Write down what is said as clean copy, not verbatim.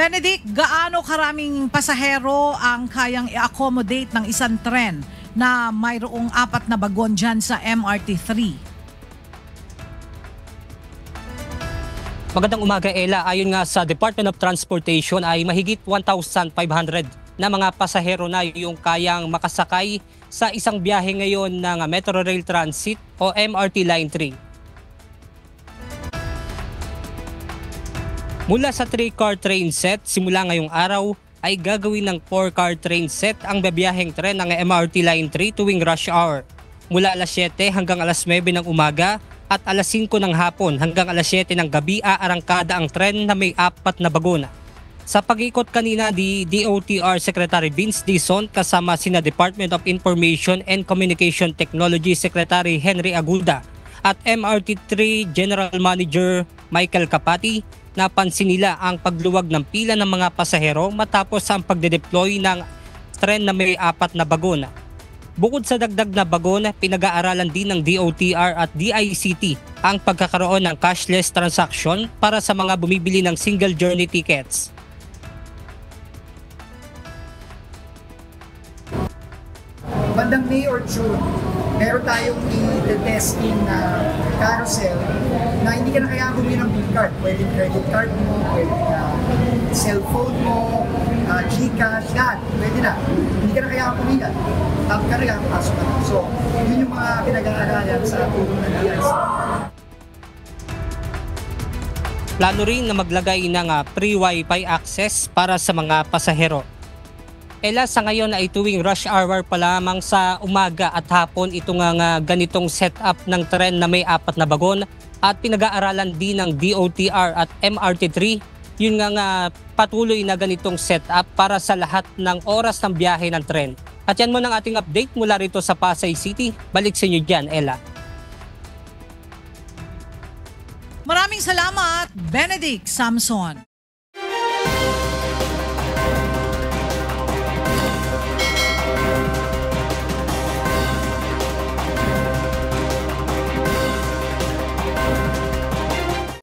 Benedict, gaano karaming pasahero ang kayang i-accommodate ng isang tren na mayroong 4 na bagon dyan sa MRT3? Magandang umaga, Ella. Ayon nga sa Department of Transportation ay mahigit 1,500 na mga pasahero na yung kayang makasakay sa isang biyahe ngayon ng Metro Rail Transit o MRT Line 3. Mula sa 3-car train set, simula ngayong araw ay gagawin ng 4-car train set ang babiyaheng tren ng MRT Line 3 tuwing rush hour. Mula alas 7 hanggang alas 9 ng umaga at alas 5 ng hapon hanggang alas 7 ng gabi aarangkada ang tren na may 4 na bagona. Sa pag-ikot kanina ni DOTR Secretary Vince Dizon kasama sina Department of Information and Communication Technology Secretary Henry Aguda at MRT3 General Manager Michael Capati, napansin nila ang pagluwag ng pila ng mga pasahero matapos ang pagde-deploy ng tren na may 4 na bagona. Bukod sa dagdag na bagona, pinag-aaralan din ng DOTR at DICT ang pagkakaroon ng cashless transaction para sa mga bumibili ng single journey tickets. Bandang May or June, meron tayong i-testing na carousel na hindi ka na kailangan bumili ng bill card. Pwedeng credit card mo, pwedeng cellphone mo, Gcash, lahat. Pwede na. Hindi ka na kailangan pumila. Tap ka rin, pasok ka na. So, yun yung mga pinag-aaralan sa tulong ng DIC. Plano rin na maglagay ng free wifi access para sa mga pasahero. Ella, sa ngayon ay tuwing rush hour pa lamang sa umaga at hapon ito nga ganitong setup ng tren na may 4 na bagon at pinag-aaralan din ng DOTR at MRT3 yun nga patuloy na ganitong setup para sa lahat ng oras ng biyahe ng tren. At yan mo ng ating update mula rito sa Pasay City. Balik sa inyo dyan, Ella. Maraming salamat, Benedict Samson.